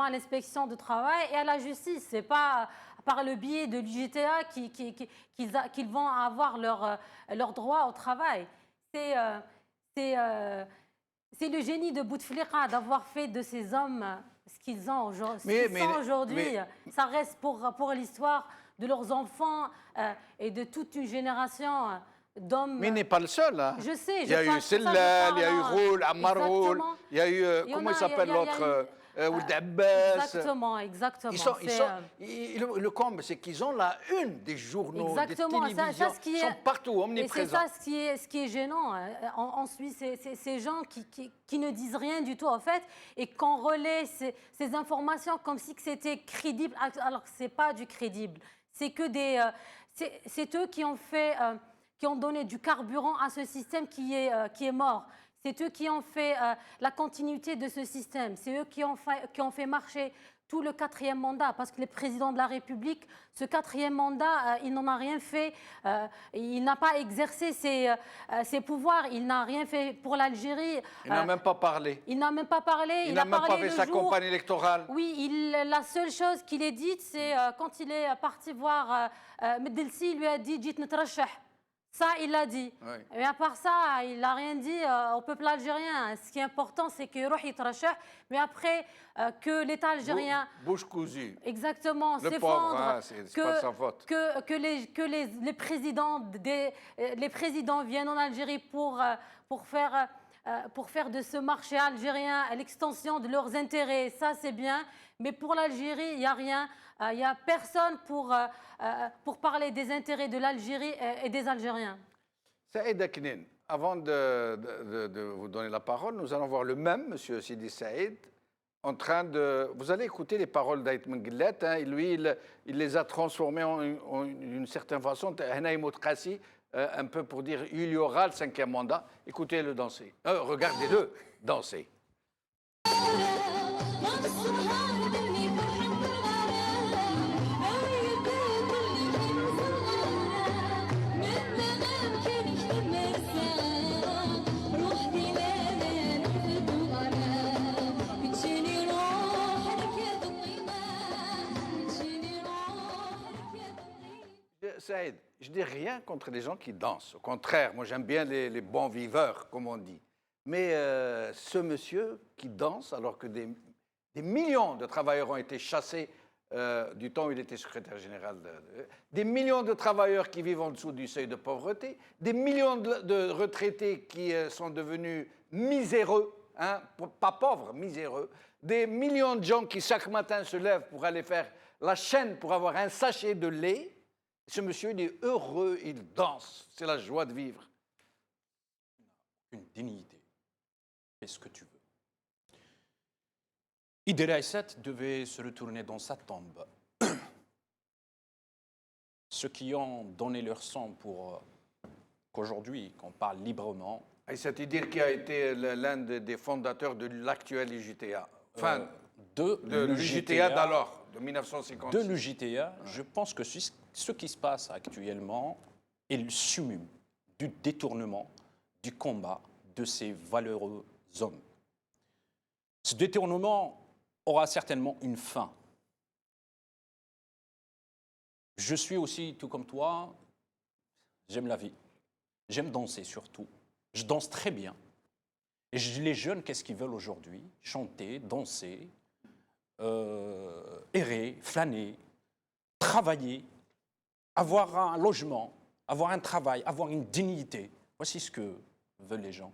C: à l'inspection du travail et à la justice. Ce n'est pas par le biais de l'UGTA qu'ils vont avoir leurs droits au travail. C'est le génie de Bouteflika d'avoir fait de ces hommes ce qu'ils sont aujourd'hui. Ça reste pour l'histoire de leurs enfants et de toute une génération d'hommes.
A: Mais il n'est pas le seul. Hein.
C: Je sais.
A: Il y a eu Sellal, il y a eu Roul, Ammar Roul, il y a eu, comment il s'appelle l'autre, Ould Abbas.
C: Exactement.
A: Le comble, c'est qu'ils ont la une des journaux, des télévisions, ils sont partout, omniprésents.
C: Et c'est ça ce qui est gênant. On suit ces gens qui ne disent rien du tout, en fait, et qu'on relaie ces informations comme si c'était crédible, alors que ce n'est pas du crédible. C'est eux qui ont donné du carburant à ce système qui est mort. C'est eux qui ont fait la continuité de ce système. C'est eux qui ont fait marcher tout le 4e mandat. Parce que le président de la République, ce 4e mandat, il n'en a rien fait. Il n'a pas exercé ses pouvoirs. Il n'a rien fait pour l'Algérie.
A: Il n'a même pas parlé.
C: Il n'a même pas parlé.
A: Il n'a même pas fait sa campagne électorale.
C: Oui, la seule chose qu'il ait dite, c'est quand il est parti voir Medelsi, il lui a dit « Jit netrachah ». Ça, il l'a dit. Oui. Mais à part ça, il n'a rien dit au peuple algérien. Ce qui est important, c'est qu'il y mais après, que l'État algérien...
A: Bouche cousue.
C: Exactement,
A: s'effondre. C'est pas sa faute.
C: Que les présidents viennent en Algérie pour faire de ce marché algérien l'extension de leurs intérêts. Ça, c'est bien. Mais pour l'Algérie, il n'y a rien. Il n'y a personne pour parler des intérêts de l'Algérie et des Algériens.
A: Saïd Aknin, avant de vous donner la parole, nous allons voir le même, M. Sidi Saïd, en train de... Vous allez écouter les paroles d'Aït Menguillet. Lui, il les a transformées en une certaine façon. Un peu pour dire il y aura le 5e mandat. Écoutez-le danser. Regardez-le danser. Saïd, je ne dis rien contre les gens qui dansent. Au contraire, moi j'aime bien les bons viveurs, comme on dit. Mais ce monsieur qui danse, alors que des millions de travailleurs ont été chassés du temps où il était secrétaire général, des millions de travailleurs qui vivent en dessous du seuil de pauvreté, des millions de retraités qui sont devenus miséreux, hein, pas pauvres, miséreux, des millions de gens qui chaque matin se lèvent pour aller faire la chaîne pour avoir un sachet de lait. Ce monsieur, il est heureux, il danse. C'est la joie de vivre.
D: Une dignité. Fais ce que tu veux. Idriss devait se retourner dans sa tombe. Ceux qui ont donné leur sang pour qu'aujourd'hui, qu'on parle librement.
A: Aïssat Idir qui a été l'un des fondateurs de l'actuel UJTA. Enfin, de l'UJTA d'alors, de 1956.
D: De l'UJTA, je pense que ce qui se passe actuellement est le summum du détournement du combat de ces valeureux hommes. Ce détournement aura certainement une fin. Je suis aussi, tout comme toi, j'aime la vie. J'aime danser surtout. Je danse très bien. Et les jeunes, qu'est-ce qu'ils veulent aujourd'hui? Chanter, danser, errer, flâner, travailler, avoir un logement, avoir un travail, avoir une dignité. Voici ce que veulent les gens.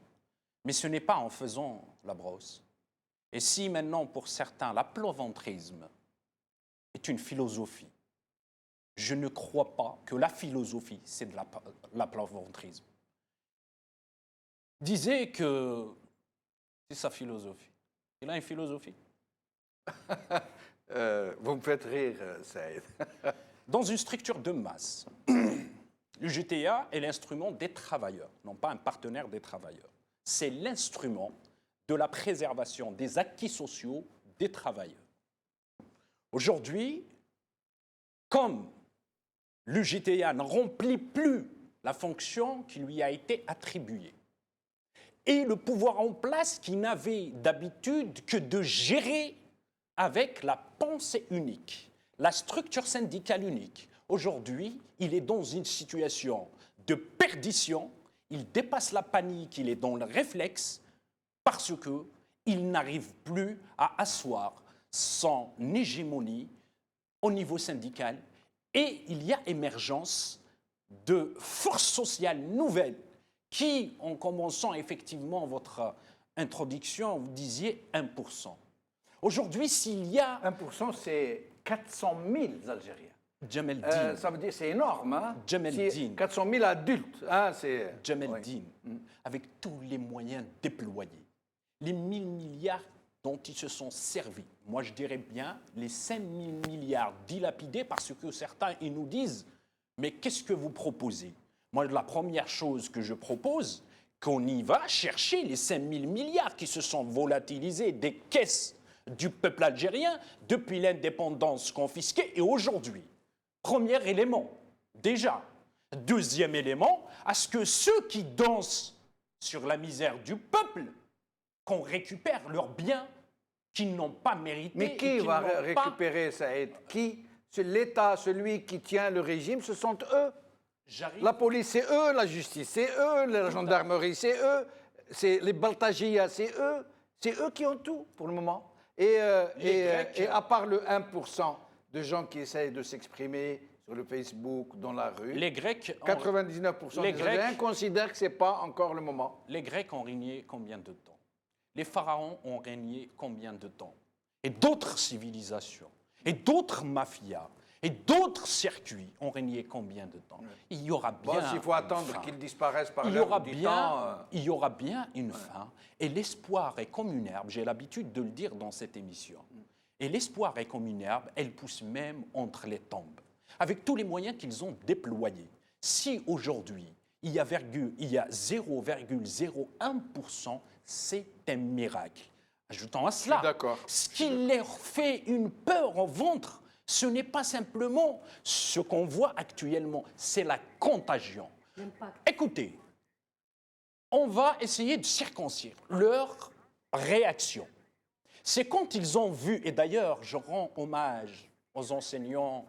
D: Mais ce n'est pas en faisant la brosse. Et si maintenant, pour certains, l'aplaventrisme est une philosophie, je ne crois pas que la philosophie, c'est de l'aplaventrisme. Disait que c'est sa philosophie. Il a une philosophie.
A: Vous me faites rire, Saïd.
D: Dans une structure de masse, l'UJTA est l'instrument des travailleurs, non pas un partenaire des travailleurs. C'est l'instrument de la préservation des acquis sociaux des travailleurs. Aujourd'hui, comme l'UJTA ne remplit plus la fonction qui lui a été attribuée, et le pouvoir en place qui n'avait d'habitude que de gérer avec la pensée unique, la structure syndicale unique. Aujourd'hui, il est dans une situation de perdition, il dépasse la panique, il est dans le réflexe, parce qu'il n'arrive plus à asseoir son hégémonie au niveau syndical, et il y a émergence de forces sociales nouvelles qui, en commençant effectivement votre introduction, vous disiez 1%. Aujourd'hui, s'il y a...
A: 1%, c'est 400 000 Algériens.
D: Jamel Din.
A: Ça veut dire c'est énorme. Hein?
D: Jamel Din.
A: 400 000 adultes. Hein?
D: Jamel
A: oui.
D: Din, avec tous les moyens déployés, les 1000 milliards dont ils se sont servis. Moi, je dirais bien les 5 000 milliards dilapidés parce que certains, ils nous disent « Mais qu'est-ce que vous proposez ?» Moi, la première chose que je propose, qu'on y va chercher les 5 000 milliards qui se sont volatilisés des caisses du peuple algérien depuis l'indépendance confisquée et aujourd'hui. Premier élément, déjà. Deuxième élément, à ce que ceux qui dansent sur la misère du peuple, qu'on récupère leurs biens qu'ils n'ont pas mérités.
A: Mais qui va récupérer ça? Qui? C'est l'État, celui qui tient le régime, ce sont eux. La police, c'est eux, la justice, c'est eux, la gendarmerie, c'est eux, c'est les Baltagia, c'est eux qui ont tout pour le moment. Et à part le 1% de gens qui essayent de s'exprimer sur le Facebook, dans la rue,
D: les Grecs
A: 99% des Algériens considèrent que ce n'est pas encore le moment.
D: Les Grecs ont régné combien de temps? Les pharaons ont régné combien de temps? Et d'autres civilisations, et d'autres mafias, et d'autres circuits ont régné combien de temps? Il y aura bien...
A: Bon, s'il faut attendre qu'ils disparaissent par
D: il y aura bien une fin. Et l'espoir est comme une herbe, j'ai l'habitude de le dire dans cette émission. Et l'espoir est comme une herbe, elle pousse même entre les tombes, avec tous les moyens qu'ils ont déployés. Si aujourd'hui, il y a 0,01%, c'est un miracle. Ajoutons à cela, ce qui leur fait une peur au ventre, ce n'est pas simplement ce qu'on voit actuellement, c'est la contagion. Écoutez, on va essayer de circoncire leur réaction. C'est quand ils ont vu, et d'ailleurs je rends hommage aux enseignants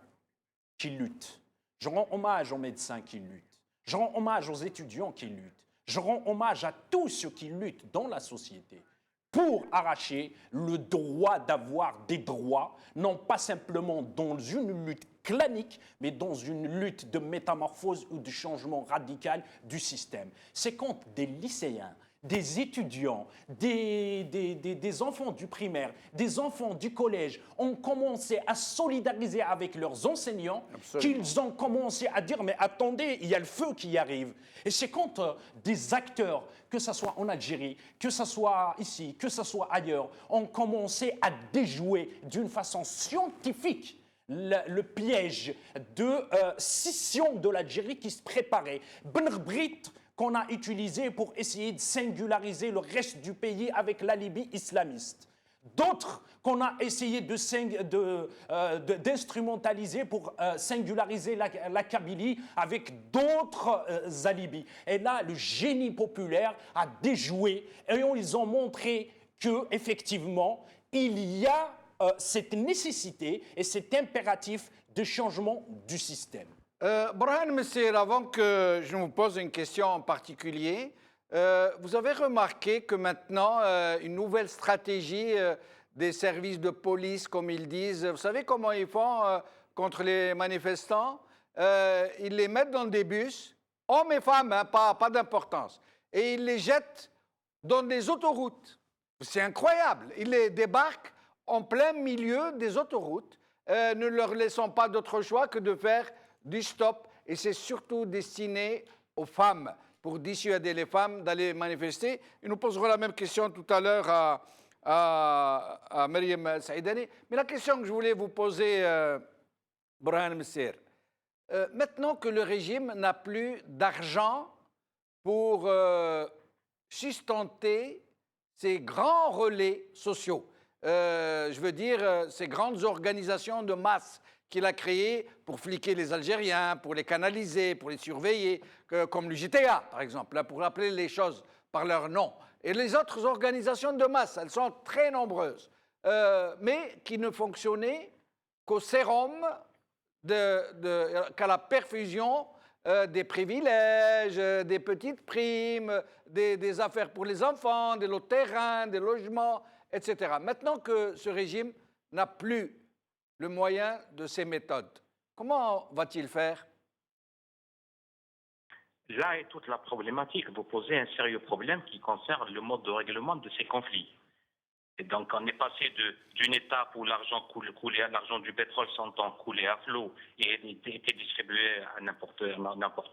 D: qui luttent, je rends hommage aux médecins qui luttent, je rends hommage aux étudiants qui luttent, je rends hommage à tous ceux qui luttent dans la société pour arracher le droit d'avoir des droits, non pas simplement dans une lutte clanique, mais dans une lutte de métamorphose ou de changement radical du système. C'est quand des lycéens, des étudiants, des enfants du primaire, des enfants du collège ont commencé à solidariser avec leurs enseignants, qu'ils ont commencé à dire « mais attendez, il y a le feu qui arrive ». Et c'est quand des acteurs, que ce soit en Algérie, que ce soit ici, que ce soit ailleurs, ont commencé à déjouer d'une façon scientifique le piège de scission de l'Algérie qui se préparait. Ben Brit, qu'on a utilisé pour essayer de singulariser le reste du pays avec la Libye islamiste.
G: d'autres qu'on a essayé d'instrumentaliser pour singulariser la Kabylie avec d'autres alibis. Et là, le génie populaire a déjoué et ils ont montré qu'effectivement, il y a cette nécessité et cet impératif de changement du système.
A: Brahim Messir, avant que je vous pose une question en particulier, vous avez remarqué que maintenant, une nouvelle stratégie des services de police, comme ils disent, vous savez comment ils font contre les manifestants? Ils les mettent dans des bus, hommes et femmes, hein, pas d'importance, et ils les jettent dans des autoroutes. C'est incroyable. Ils les débarquent en plein milieu des autoroutes, ne leur laissant pas d'autre choix que de faire du stop. Et c'est surtout destiné aux femmes, pour dissuader les femmes d'aller manifester. Et nous poserons la même question tout à l'heure à Mariam Saïdani. Mais la question que je voulais vous poser, Brahim Messir, maintenant que le régime n'a plus d'argent pour sustenter ces grands relais sociaux, je veux dire ces grandes organisations de masse qu'il a créées pour fliquer les Algériens, pour les canaliser, pour les surveiller, comme le JTA par exemple, pour appeler les choses par leur nom. Et les autres organisations de masse, elles sont très nombreuses, mais qui ne fonctionnaient qu'au sérum, qu'à la perfusion des privilèges, des petites primes, des affaires pour les enfants, des lots de terrain, des logements, etc. Maintenant que ce régime n'a plus le moyen de ces méthodes, comment va-t-il faire?
E: Là est toute la problématique. Vous posez un sérieux problème qui concerne le mode de règlement de ces conflits. Et donc, on est passé d'une étape où l'argent l'argent du pétrole s'entend couler à flot et était distribué à n'importe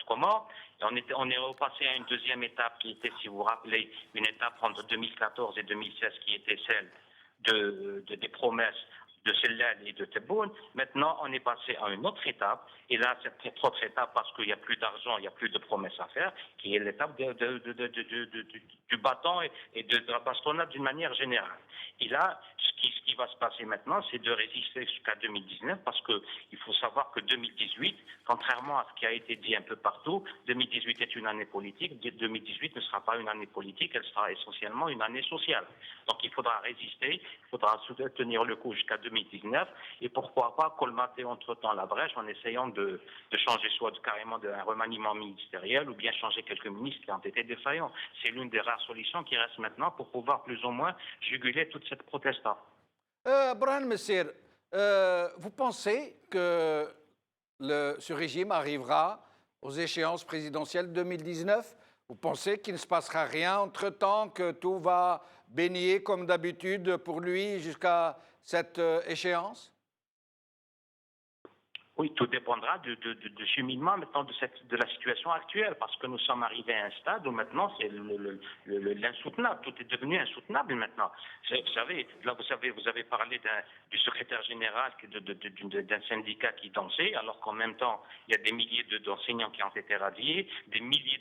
E: comment. Et on est repassé à une deuxième étape qui était, si vous vous rappelez, une étape entre 2014 et 2016 qui était celle des promesses de Sellal et de Tebboune. Maintenant, on est passé à une autre étape. Et là, cette autre étape, parce qu'il n'y a plus d'argent, il n'y a plus de promesses à faire, qui est l'étape du bâton et de la bastonnade d'une manière générale. Et là, ce qui va se passer maintenant, c'est de résister jusqu'à 2019, parce qu'il faut savoir que 2018, contrairement à ce qui a été dit un peu partout, 2018 est une année politique, 2018 ne sera pas une année politique, elle sera essentiellement une année sociale. Donc il faudra résister, il faudra tenir le coup jusqu'à 2019, et pourquoi pas colmater entre-temps la brèche en essayant de changer soit carrément d'un remaniement ministériel ou bien changer quelques ministres qui ont été défaillants. C'est l'une des rares solutions qui reste maintenant pour pouvoir plus ou moins juguler toute cette protesta.
A: Brahim Messir, vous pensez que ce régime arrivera aux échéances présidentielles 2019? Vous pensez qu'il ne se passera rien entre-temps, que tout va baigner comme d'habitude pour lui jusqu'à cette échéance?
E: Oui, tout dépendra du cheminement maintenant de la situation actuelle, parce que nous sommes arrivés à un stade où maintenant c'est l'insoutenable. Tout est devenu insoutenable maintenant. Vous savez, là vous avez parlé du secrétaire général d'un syndicat qui dansait, alors qu'en même temps il y a des milliers d'enseignants qui ont été radiés, des milliers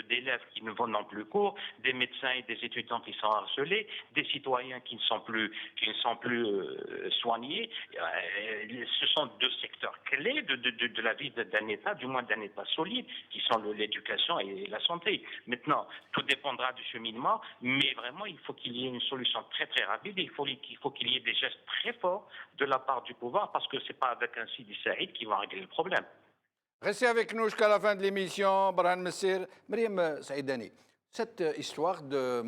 E: d'élèves qui ne vont non plus cours, des médecins et des étudiants qui sont harcelés, des citoyens qui ne sont plus soignés. Ce sont deux secteurs clés de la vie d'un État, du moins d'un État solide, qui sont l'éducation et la santé. Maintenant, tout dépendra du cheminement, mais vraiment, il faut qu'il y ait une solution très très rapide, et il faut qu'il y ait des gestes très forts de la part du pouvoir, parce que ce n'est pas avec un Sidi Saïd qui va régler le problème.
A: Restez avec nous jusqu'à la fin de l'émission, Brahim Messir. Mariam Saïdani, cette histoire de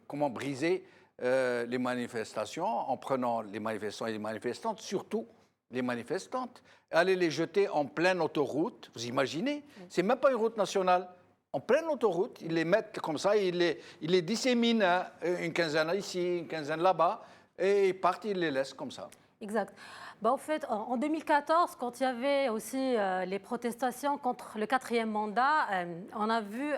A: comment briser les manifestations en prenant les manifestants et les manifestantes, surtout les manifestantes, aller les jeter en pleine autoroute, vous imaginez? C'est même pas une route nationale. En pleine autoroute, ils les mettent comme ça, ils les disséminent, hein, une quinzaine ici, une quinzaine là-bas, et ils partent, ils les laissent comme ça.
C: Exact. Ben, en fait, en 2014, quand il y avait aussi les protestations contre le 4e mandat, on a vu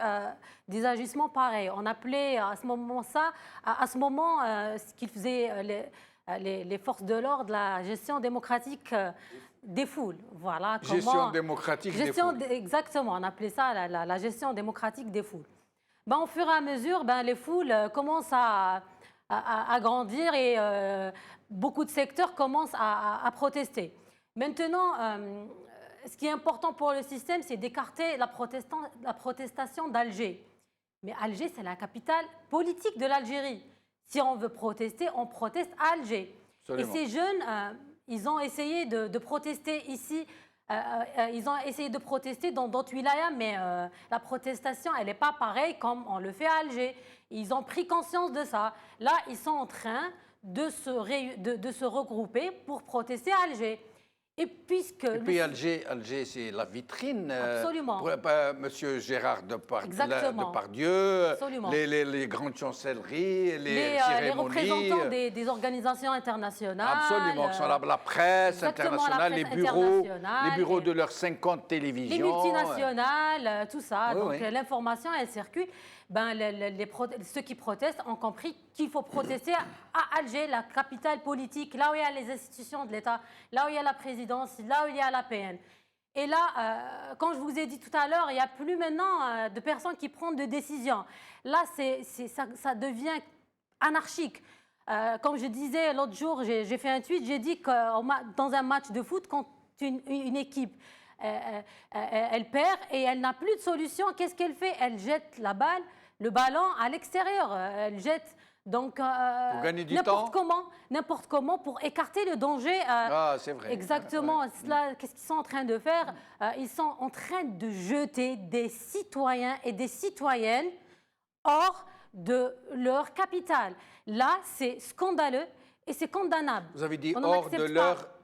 C: des agissements pareils. On appelait à ce moment ce qu'ils faisaient les forces de l'ordre, la gestion démocratique des foules. Voilà,
A: gestion démocratique des foules.
C: Exactement, on appelait ça la gestion démocratique des foules. Ben, au fur et à mesure, les foules commencent à à grandir et beaucoup de secteurs commencent à protester. Maintenant, ce qui est important pour le système, c'est d'écarter la protestation d'Alger. Mais Alger, c'est la capitale politique de l'Algérie. Si on veut protester, on proteste à Alger.
A: Absolument.
C: Et ces jeunes, ils ont essayé de protester ici. Ils ont essayé de protester dans d'autres wilayas, mais la protestation, elle n'est pas pareille comme on le fait à Alger. Ils ont pris conscience de ça. Là, ils sont en train de se regrouper pour protester à Alger. Et
A: puis Alger, c'est la vitrine.
C: Absolument.
A: Pour Monsieur Gérard
C: Exactement.
A: Depardieu,
C: Absolument.
A: les grandes chancelleries, les
C: les
A: cérémonies.
C: représentants des organisations internationales.
A: Absolument, qui sont la presse
C: Exactement,
A: internationale,
C: la presse
A: les bureaux
C: internationale,
A: de leurs 50 télévisions.
C: les multinationales, tout ça.
A: Oui,
C: Donc
A: oui.
C: l'information, elle circule. Ben, ceux qui protestent ont compris qu'il faut protester à Alger, la capitale politique, là où il y a les institutions de l'État, là où il y a la présidence, là où il y a la PN. Et là, quand je vous ai dit tout à l'heure, il n'y a plus maintenant de personnes qui prennent de décisions. Là, ça devient anarchique. Comme je disais l'autre jour, j'ai fait un tweet, j'ai dit que dans un match de foot, quand une équipe elle perd et elle n'a plus de solution, qu'est-ce qu'elle fait? Elle jette le ballon à l'extérieur. Elle jette donc
A: Pour gagner du temps.
C: n'importe comment pour écarter le danger.
A: C'est vrai.
C: Exactement.
A: Ouais.
C: Qu'est-ce qu'ils sont en train de faire? Ils sont en train de jeter des citoyens et des citoyennes hors de leur capitale. Là, c'est scandaleux et c'est condamnable.
A: Vous avez dit
C: On n'en
A: hors
C: accepte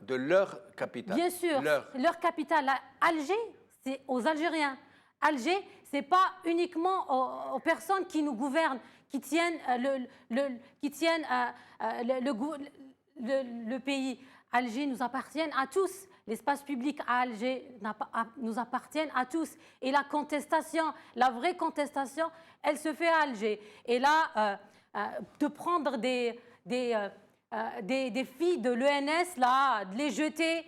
A: de leur capitale.
C: Bien sûr, leur capitale. Alger, c'est aux Algériens. Alger, ce n'est pas uniquement aux personnes qui nous gouvernent, qui tiennent le pays. Alger nous appartient à tous. L'espace public à Alger nous appartient à tous. Et la contestation, la vraie contestation, elle se fait à Alger. Et là, de prendre des filles de l'ENS, là, de les jeter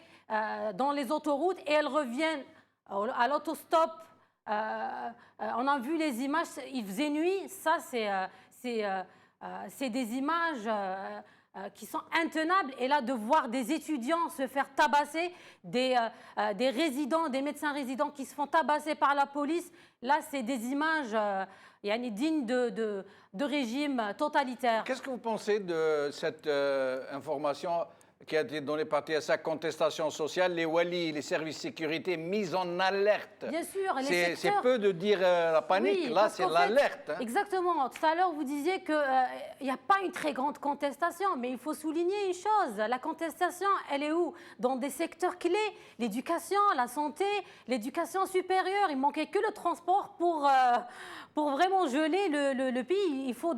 C: dans les autoroutes et elles reviennent à l'autostop. On a vu les images, il faisait nuit. Ça, c'est des images qui sont intenables. Et là, de voir des étudiants se faire tabasser, des résidents, des médecins résidents qui se font tabasser par la police, là, c'est des images dignes de régime totalitaire.
A: Qu'est-ce que vous pensez de cette information qui a été donnée par TSA, contestation sociale, les walis, les services de sécurité mis en alerte?
C: Bien sûr,
A: c'est peu de dire la panique,
C: oui,
A: là c'est l'alerte.
C: Exactement. Tout à l'heure, vous disiez qu'il n'y a pas une très grande contestation, mais il faut souligner une chose. La contestation, elle est où? Dans des secteurs clés, l'éducation, la santé, l'éducation supérieure. Il manquait que le transport pour vraiment geler le pays. Il faut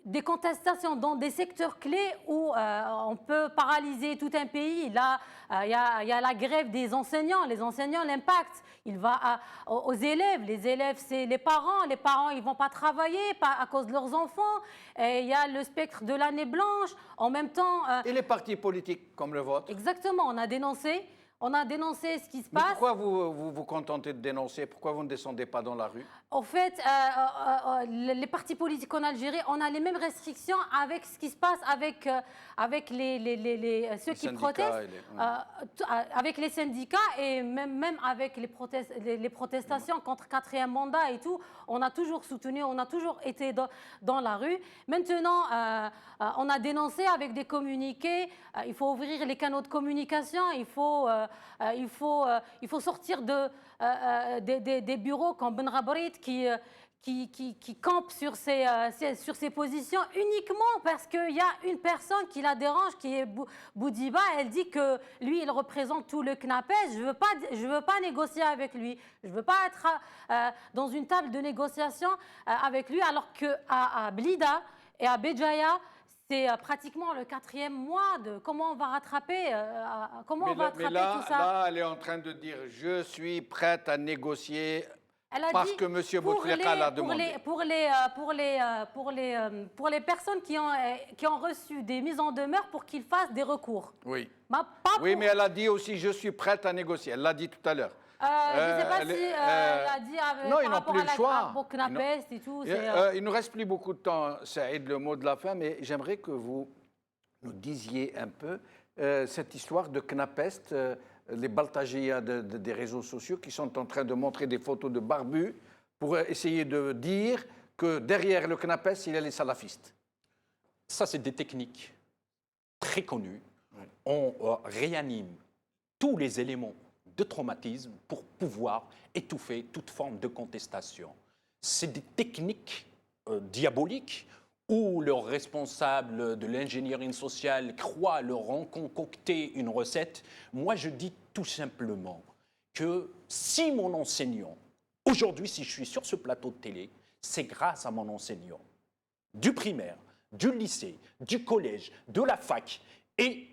C: des contestations dans des secteurs clés où on peut paralyser tout un pays. Là, il y a la grève des enseignants. Les enseignants, l'impact, il va aux élèves. Les élèves, c'est les parents. Les parents, ils ne vont pas travailler à cause de leurs enfants. Et il y a le spectre de l'année blanche. En même temps...
A: Et les partis politiques comme le vôtre?
C: Exactement, on a dénoncé ce qui se
A: Mais
C: passe.
A: pourquoi vous contentez de dénoncer? Pourquoi vous ne descendez pas dans la rue?
C: En fait, les partis politiques en Algérie, on a les mêmes restrictions avec ce qui se passe avec ceux qui protestent, avec les syndicats et même avec les protestations contre 4e mandat et tout. On a toujours soutenu, on a toujours été dans la rue. Maintenant, on a dénoncé avec des communiqués. Il faut ouvrir les canaux de communication. Il faut sortir des bureaux comme Ben Rabrit qui campe sur ses positions uniquement parce qu'il y a une personne qui la dérange, qui est Boudiba. Elle dit que lui, il représente tout le CNAPES. Je veux pas négocier avec lui. Je veux pas être dans une table de négociation avec lui, alors qu'à Blida et à Béjaïa, c'est pratiquement le 4e mois de comment on va rattraper, tout ça.
A: Là, elle est en train de dire « je suis prête à négocier » parce que M. Bouteflika l'a demandé.
C: Pour les personnes qui ont reçu des mises en demeure pour qu'ils fassent des recours.
A: Oui.
C: Mais
A: mais elle a dit aussi « je suis prête à négocier ». Elle l'a dit tout à l'heure.
C: Je ne sais pas si il a dit
A: non,
C: par
A: ils n'ont
C: rapport
A: plus
C: à
A: le choix.
C: la Knapest et tout.
A: Il ne nous reste plus beaucoup de temps, Saïd, le mot de la fin, mais j'aimerais que vous nous disiez un peu cette histoire de Knapest, les baltagias des réseaux sociaux qui sont en train de montrer des photos de barbus pour essayer de dire que derrière le Knapest, il y a les salafistes.
D: Ça, c'est des techniques très connues. On réanime tous les éléments de traumatisme pour pouvoir étouffer toute forme de contestation. C'est des techniques diaboliques où leurs responsables de l'ingénierie sociale croient leur en concocter une recette. Moi, je dis tout simplement que si mon enseignant, aujourd'hui, si je suis sur ce plateau de télé, c'est grâce à mon enseignant du primaire, du lycée, du collège, de la fac, et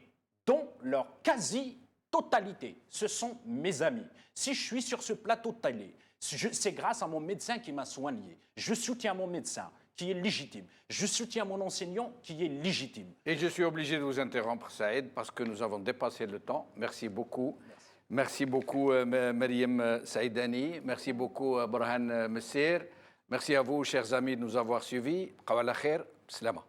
D: dans leur quasi-totalité, ce sont mes amis. Si je suis sur ce plateau de télé, c'est grâce à mon médecin qui m'a soigné. Je soutiens mon médecin qui est légitime. Je soutiens mon enseignant qui est légitime.
A: Et je suis obligé de vous interrompre, Saïd, parce que nous avons dépassé le temps. Merci beaucoup. Merci beaucoup, Mariam Saïdani. Merci beaucoup, Burhan Messir. Merci à vous, chers amis, de nous avoir suivis. Qawala khair. Slama.